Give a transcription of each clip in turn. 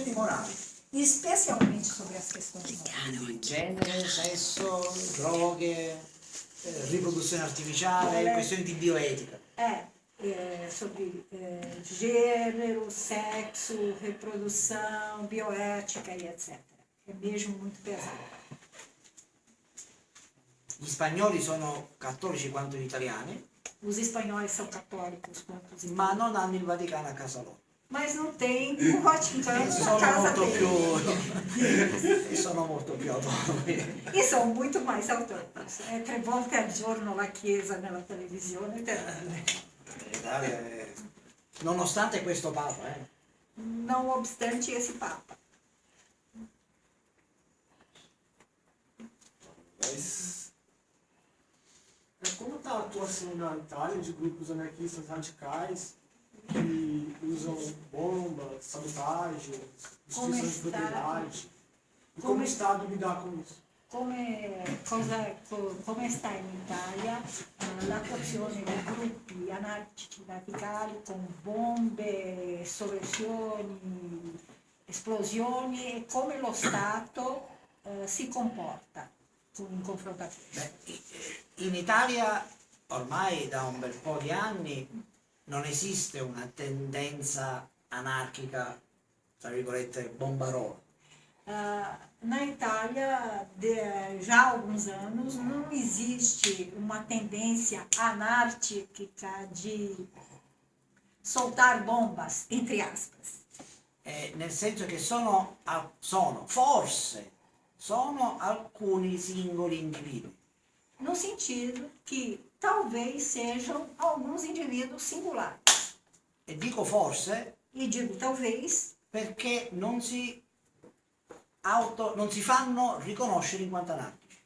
questioni morali. Especialmente sobre as questões morais. Quindi genere, sesso, droghe, riproduzione artificiale, questioni di bioetica. Sobre gênero, sexo, reprodução, bioética e etc. É mesmo muito pesado. Gli spagnoli sono cattolici quanto gli italiani, Os espanhóis são católicos quanto os ma italianos, non hanno il Vaticano a casa loro. mas não tem o Vaticano na Sono casa molto deles. e sono molto più autonomi. E são muito mais autônomos. É tre volte al giorno la Chiesa nella televisione, L'Italia è... Nonostante questo Papa, não obstante esse Papa. Mas como está a atuação na Itália de grupos anarquistas radicais que usam bombas, sabotagem, destruição de propriedade? E como o Estado lidar com isso? Come sta in Italia l'attuazione di gruppi anarchici radicali con bombe, sovversioni, esplosioni e come lo Stato si comporta in confronto a questo. in Italia ormai da un bel po' di anni non esiste una tendenza anarchica, tra virgolette, bombarola. Na Itália, já há alguns anos, não existe uma tendência anárquica de soltar bombas, entre aspas. Nel senso che sono alcuni singoli individui. No sentido que talvez sejam alguns indivíduos singulares. E dico forse E digo talvez perché non si fanno riconoscere in quanto anarchici.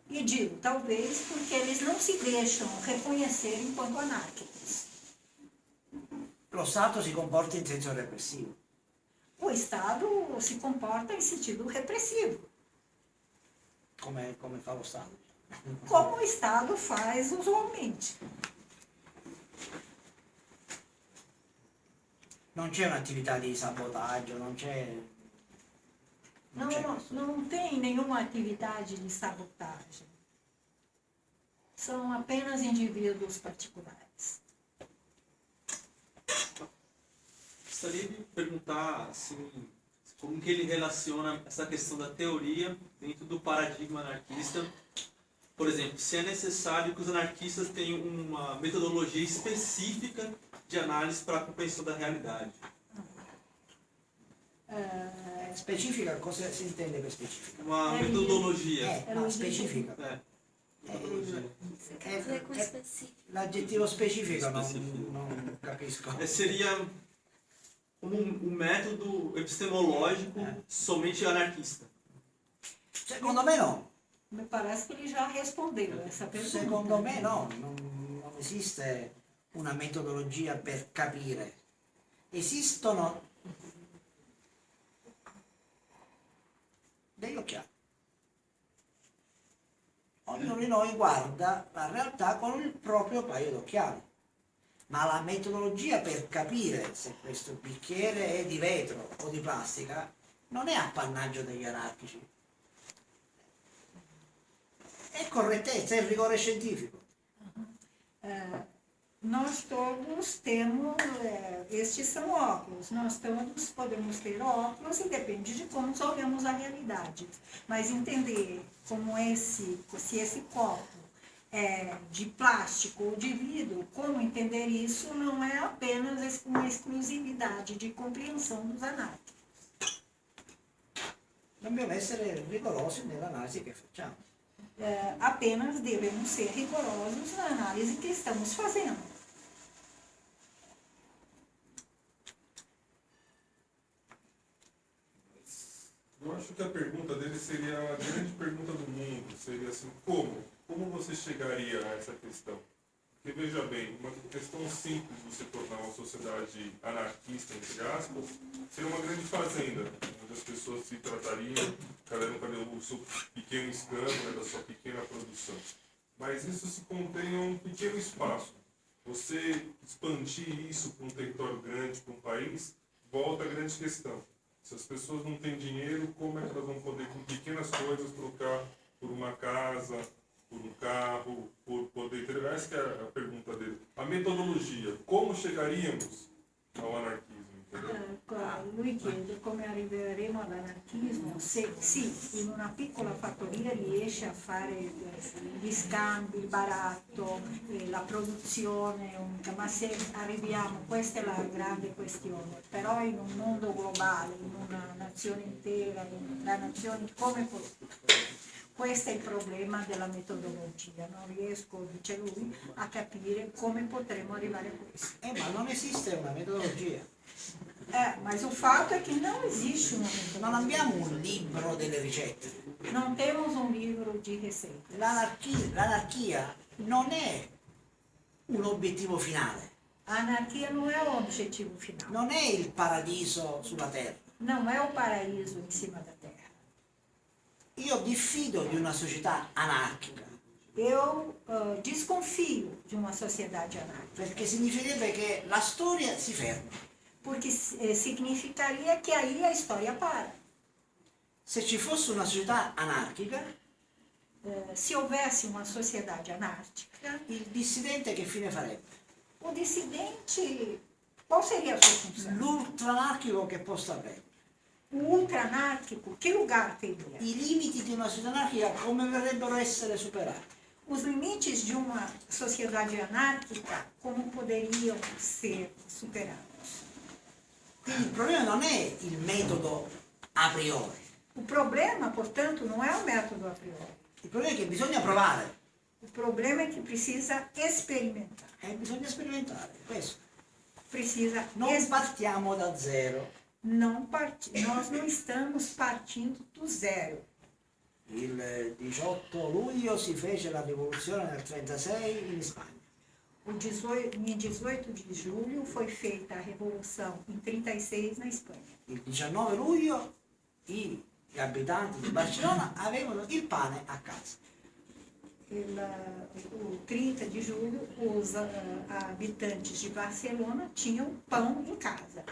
E digo talvez porque eles não se deixam reconhecer enquanto anárquicos. Lo Stato si comporta in senso repressivo. O Estado se comporta em sentido repressivo, Come fa lo Stato? como o Estado faz usualmente. Non c'è un'attività di sabotaggio, non Não tem nenhuma atividade de sabotagem. São apenas indivíduos particulares. Gostaria de perguntar assim, como que ele relaciona essa questão da teoria dentro do paradigma anarquista. Por exemplo, se é necessário que os anarquistas tenham uma metodologia específica de análise para a compreensão da realidade. Specifica, cosa si intende per specifica? Uma metodologia. No, specifica. Metodologia. Quer dizer com específico. L'aggettivo specifico non capisco. Seria um método epistemológico somente anarquista. Secondo me no. Me parece que ele já respondeu essa pergunta. Secondo me no, non esiste una metodologia per capire. Esistono degli occhiali. Ognuno di noi guarda la realtà con il proprio paio d'occhiali. Ma la metodologia per capire se questo bicchiere è di vetro o di plastica non è appannaggio degli anarchici. È correttezza, è rigore scientifico. Nós todos temos, estes são óculos, nós todos podemos ter óculos e depende de como nós olhamos a realidade. Mas entender como se esse copo é de plástico ou de vidro, como entender isso não é apenas uma exclusividade de compreensão dos anarquistas. Dobbiamo essere rigorosi nell'analisi che facciamo. Apenas devemos ser rigorosos na análise que estamos fazendo. Eu acho que a pergunta dele seria a grande pergunta do mundo. Seria assim, como? Como você chegaria a essa questão? Porque veja bem, uma questão simples de você tornar uma sociedade anarquista, entre aspas, seria uma grande fazenda, onde as pessoas se tratariam, cada um cada o seu pequeno escambo, né, da sua pequena produção. Mas isso se contém a um pequeno espaço. Você expandir isso para um território grande, para um país, volta à grande questão. Se as pessoas não têm dinheiro, como é que elas vão poder, com pequenas coisas, trocar por uma casa, por um carro, por poder ter... Essa que é a pergunta dele. A metodologia, como chegaríamos ao anarquismo? Entendeu? Lui chiede come arriveremo all'anarchismo se in una piccola fattoria riesce a fare gli scambi, il baratto, la produzione unica, ma se arriviamo, questa è la grande questione, però in un mondo globale, in una nazione intera, la nazione come questo è il problema della metodologia, non riesco, dice lui, a capire come potremo arrivare a questo. Ma non esiste una metodologia. Mas o fato è che non esiste una metodologia. Non abbiamo un libro delle ricette. Non temos un libro di ricette. L'anarchia non è un obiettivo finale. L'anarchia non è un obiettivo finale. Non è il paradiso sulla terra. Non è un paradiso in cima della terra. Io diffido di una società anarchica. Eu desconfio di una società anarchica. Perché significherebbe che la storia si ferma. Perché significaria che aí a storia para. Se ci fosse una società anarchica, se houvesse una società anarchica, il dissidente che fine farebbe? O dissidente, qual seria a sua funzione? L'ultra-anarchico che posto avrebbe? O ultra-anarchico, che lugar teria? I limiti di una società anarchica come verrebbero a essere superati? Os limites de uma sociedade anárquica, como poderiam ser superados? Quindi il problema non è il metodo a priori, O problema, portanto, não é o método a priori. il problema è che bisogna provare, O problema é que precisa experimentar. bisogna sperimentare, questo. Precisa Non partiamo da zero. Nós não estamos partindo do zero. Il 18 luglio si fece la rivoluzione nel 1936 in Spagna. Em 18 de julho foi feita a Revolução em 36 na Espanha. Il 19 luglio gli abitanti di Barcellona avevano il pane a casa. O 30 de julho, os habitantes de Barcelona tinham pão em casa.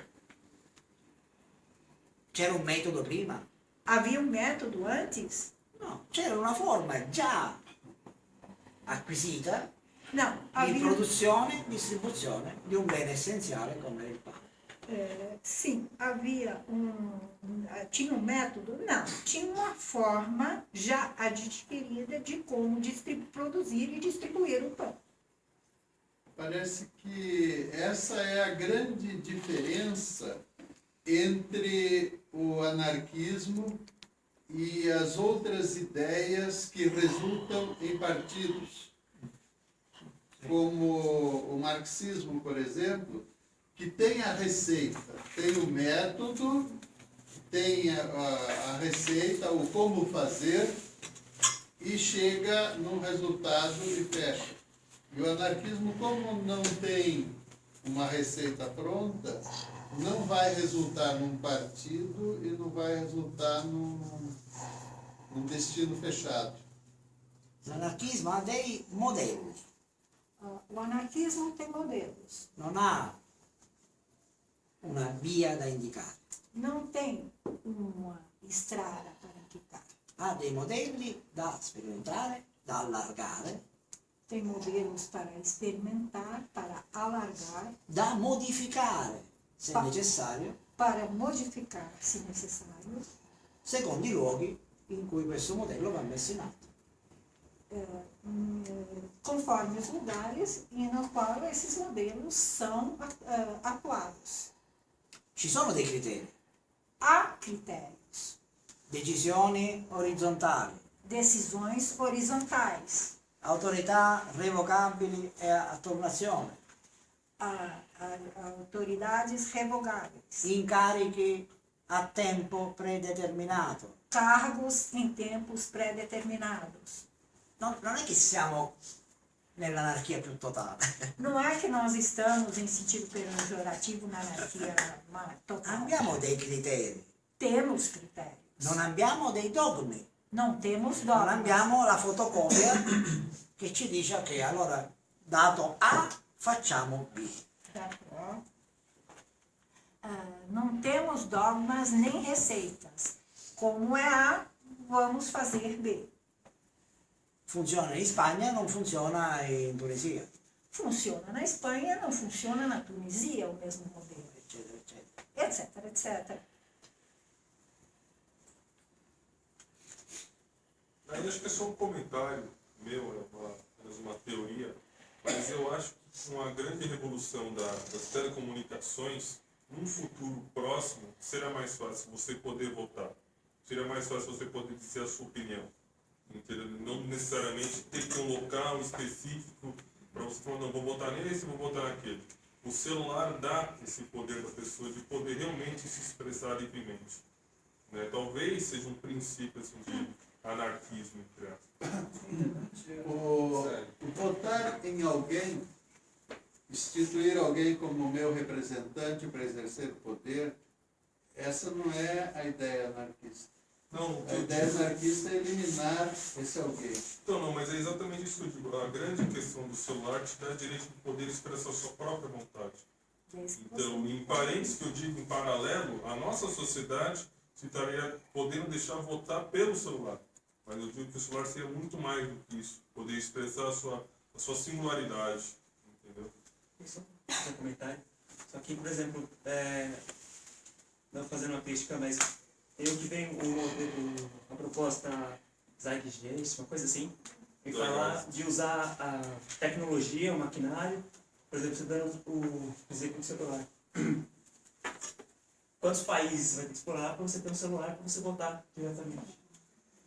C'era un metodo prima? Havia um método antes? No, c'era una forma già acquisita Não, di havia, produzione e distribuzione di un bene essenziale come il pane. sim, tinha um método? Não, tinha uma forma já adquirida de como produzir e distribuir o pão. Parece que essa é a grande diferença entre o anarquismo e as outras ideias que resultam em partidos, como o marxismo, por exemplo, que tem a receita, tem o método, tem a receita, o como fazer, e chega num resultado e fecha. E o anarquismo, como não tem uma receita pronta, não vai resultar num partido e não vai resultar num destino fechado. L'anarchismo ha dei modelli, O anarquismo tem modelos, non ha una via da indicare, não tem uma estrada para indicar. ha dei modelli da sperimentare, da allargare, Tem modelos para experimentar, para alargar, da modificare se necessario, para modificar, se necessário, secondo i luoghi in cui questo modello va messo in atto. conforme os lugares no qual esses modelos são atuados. Ci sono dei criteri, Há critérios, decisioni orizzontali, decisões horizontais, autorità revocabili e attornazione, autoridades revogáveis, incarichi a tempo predeterminato. cargos em tempos pré-determinados. Non è che siamo nell'anarchia più totale. Não é que nós estamos, em sentido pejorativo, na anarquia total. Abbiamo dei criteri, Temos critérios. non abbiamo dei dogmi, Não temos non dogmas. abbiamo la fotocopia che ci dice che allora dato A facciamo B. D'accord. não temos dogmas nem receitas. Como é A, vamos fazer B. Funziona in Spagna, non funziona in Tunisia, Funciona na Espanha, não funciona na Tunísia, o mesmo modelo, eccetera, eccetera. etc, etc. Aí acho que é só um comentário meu, apenas uma teoria, mas eu acho que com a grande revolução das telecomunicações, num futuro próximo, será mais fácil você poder votar. Será mais fácil você poder dizer a sua opinião. Entendeu? Não necessariamente ter que um local específico para você falar, não, vou votar nesse, vou votar naquele. O celular dá esse poder para a pessoa de poder realmente se expressar livremente. Né? Talvez seja um princípio assim, de anarquismo, entre aspas. O votar em alguém, instituir alguém como meu representante para exercer poder, essa não é a ideia anarquista. Não, A ideia anarquista é eliminar esse alguém. então, não, mas é exatamente isso que eu digo. A grande questão do celular te dá direito de poder expressar a sua própria vontade. Então, em parênteses que eu digo em paralelo, a nossa sociedade se estaria podendo deixar votar pelo celular. Mas eu digo que o celular seria muito mais do que isso. Poder expressar a sua singularidade. Entendeu? Só um comentário. Só que, por exemplo, não fazendo uma crítica, mas eu que venho a proposta Zeitgeist, uma coisa assim, e falar de usar a tecnologia, o maquinário, por exemplo, você dando o exemplo do celular. Quantos países você vai ter que explorar para você ter um celular para você votar diretamente?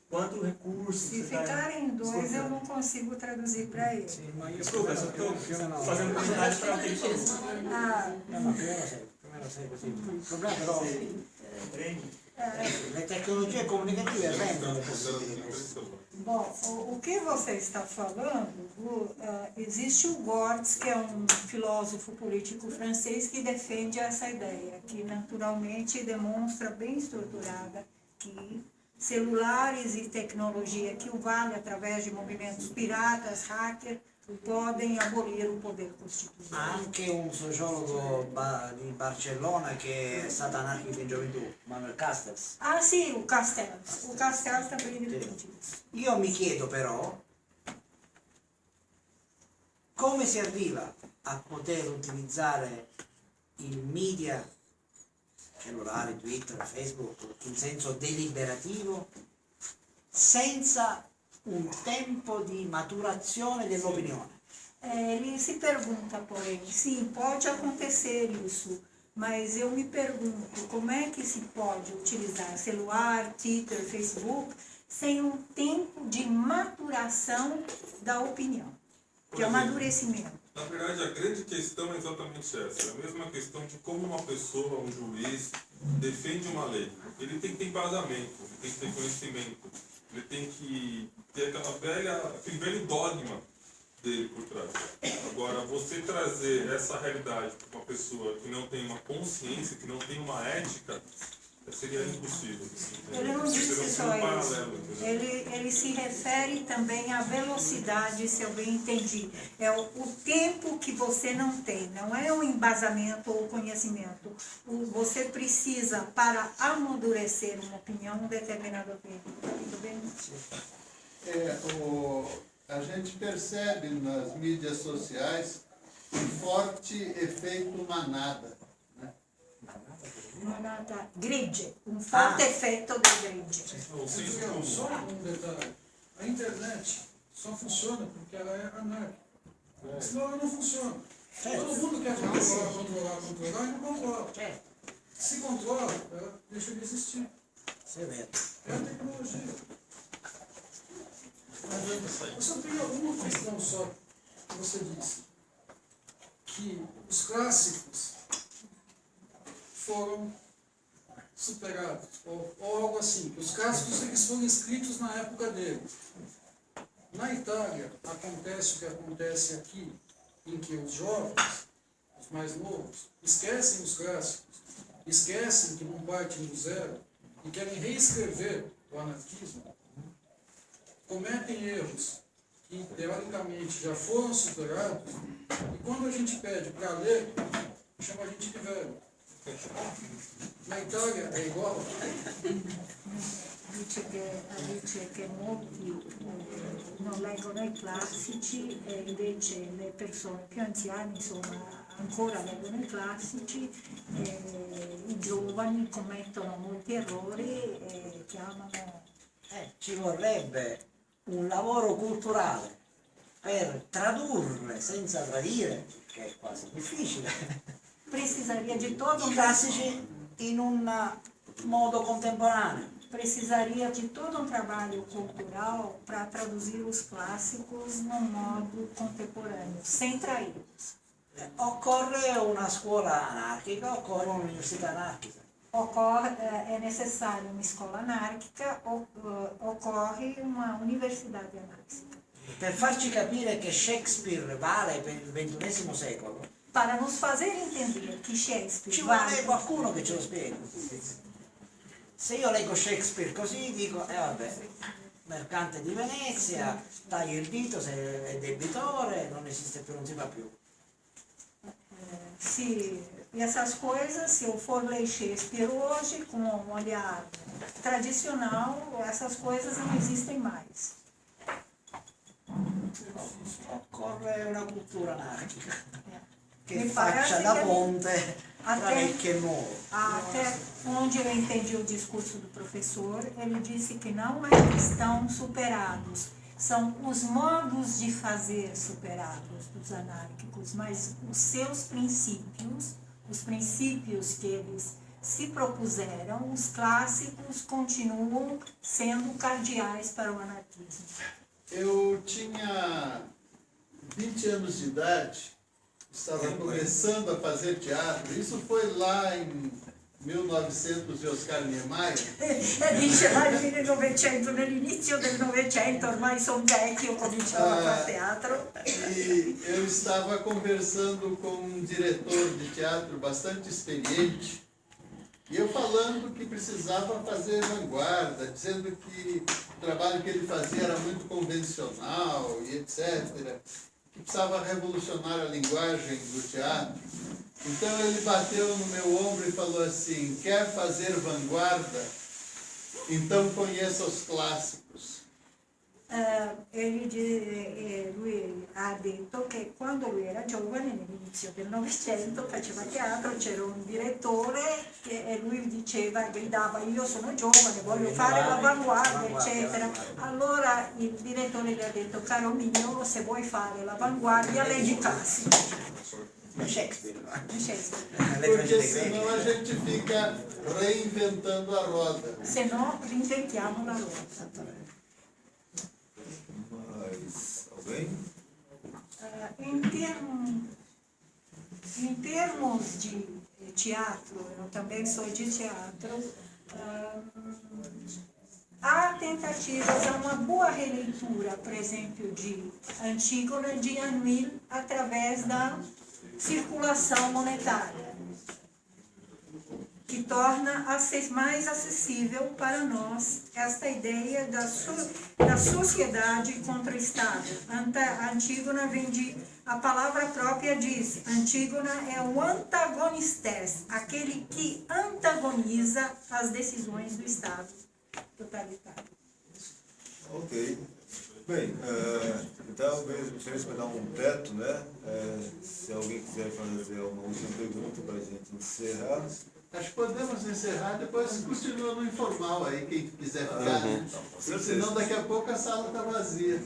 Quanto recurso Se você está ficarem dois, eu não consigo traduzir para ele. Desculpa, eu só estou fazendo comentários para o que ele falou. Ah, No, no, prima lo sei così. Il problema però le tecnologie comunicative rendono possibile questo. bom, o que você está falando, existe o Gortz, que é um filósofo político francês que defende essa ideia, que naturalmente demonstra bem estruturada que celulares e tecnologia que o vale através de movimentos piratas, hacker, podem abolir o poder constitucional. Anche un sociologo di Barcellona che è stato anarchico in gioventù, Manuel Castells. Ah, sì, o Castells. O Castells também defende isso. Io mi chiedo però come si arriva a poter utilizzare il media, cellulare, Twitter, Facebook, in senso deliberativo, senza un tempo di maturazione dell'opinione. Ele se pergunta, porém, sim, pode acontecer isso, mas eu me pergunto como é que se pode utilizar celular, Twitter, Facebook, sem um tempo de maturação da opinião, de amadurecimento. Na verdade, a grande questão é exatamente essa. É a mesma questão de como uma pessoa, um juiz, defende uma lei. Ele tem que ter embasamento, ele tem que ter conhecimento, ele tem que ter aquele velho dogma dele por trás. Agora, você trazer essa realidade para uma pessoa que não tem uma consciência, que não tem uma ética, seria impossível. Ele não disse só isso. Ele se refere também à velocidade, se eu bem entendi. É o tempo que você não tem, não é um embasamento ou conhecimento. Você precisa, para amadurecer uma opinião, um determinado opinião. Tudo bem? A gente percebe nas mídias sociais um forte efeito manada. Manada grid, um forte efeito de grid. Só um detalhe. A internet só funciona porque ela é anárquica. Senão ela não funciona. Todo mundo quer controlar e não controla. Se controla, ela deixa de existir. Isso é vero. É a tecnologia. Eu só tenho uma questão só que você disse. Que os clássicos foram superados, ou algo assim, que os clássicos eles foram escritos na época dele. Na Itália, acontece o que acontece aqui, em que os jovens, os mais novos, esquecem os clássicos, esquecem que não partem do zero e querem reescrever o anarquismo, cometem erros que, teoricamente, já foram superados, e quando a gente pede para ler, chama a gente de velho. Na Itália è uguale. dice che molti non leggono i classici e invece le persone più anziane insomma ancora leggono i classici e i giovani commettono molti errori e chiamano Ci vorrebbe un lavoro culturale per tradurre senza tradire, che è quasi difficile, precisaria de todo i classici in un modo contemporaneo. precisaria de todo um trabalho cultural para traduzir os clássicos num modo contemporâneo, sem traí-los. Occorre una scuola anarchica, occorre un'università anarchica. É necessário uma escola anárquica, ocorre uma universidade anárquica. Per farci capire che Shakespeare vale per il XXI secolo, Para nos fazer entender que Shakespeare ci vale, vuole qualcuno che ce lo spieghi. Se io leggo Shakespeare così dico, vabbè, mercante di Venezia, taglio il dito se è debitore, non esiste più, non si fa più. e essas coisas, se eu for ler Shakespeare hoje com um olhar tradicional, essas coisas não existem mais. Occorre una cultura anarchica che Mi faccia parece da che ponte tra até- vecchio e nuovo. Até onde eu entendi o discurso do professor, ele disse que não é que estão superados, são os modos de fazer superados dos anárquicos, mas os seus princípios, os princípios que eles se propuseram, os clássicos continuam sendo cardeais para o anarquismo. Eu tinha 20 anos de idade, estava começando a fazer teatro, isso foi lá em 1900 e Oscar Niemeyer. Dice là nel Novecento, nell'inizio del Novecento, ormai sono vecchio, cominciavo a fare teatro. E eu estava conversando com um diretor de teatro bastante experiente, e eu falando que precisava fazer vanguarda, dizendo que o trabalho que ele fazia era muito convencional e etc., que precisava revolucionar a linguagem do teatro. Então ele bateu no meu ombro e falou assim, quer fazer vanguarda? Então conheça os clássicos. Lui ha detto che quando lui era giovane, nell'inizio del Novecento, faceva teatro, c'era un direttore e lui diceva, gridava, io sono giovane, voglio fare l'avanguardia, eccetera. Allora il direttore gli ha detto, caro mio, se vuoi fare l'avanguardia, leggi classici. Shakespeare. Porque senão a gente fica reinventando a roda. Se no, reinventiamo la rosa. Mais alguém? Em termos de teatro, eu também sou de teatro, há tentativas, há uma boa releitura, por exemplo, de Antígona de Anhuil através da circulação monetária, que torna mais acessível para nós esta ideia da sociedade contra o Estado. Antígona vem a palavra própria diz, Antígona é o antagonistes, aquele que antagoniza as decisões do Estado totalitário. Ok. Bem, talvez vocês para dar um teto, né? Se alguém quiser fazer uma última pergunta para a gente encerrar. Acho que podemos encerrar, depois continua no informal aí, quem quiser ficar, né? Senão daqui a pouco a sala está vazia.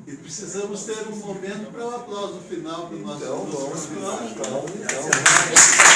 E precisamos ter um momento para o aplauso final para o nosso... Então, vamos.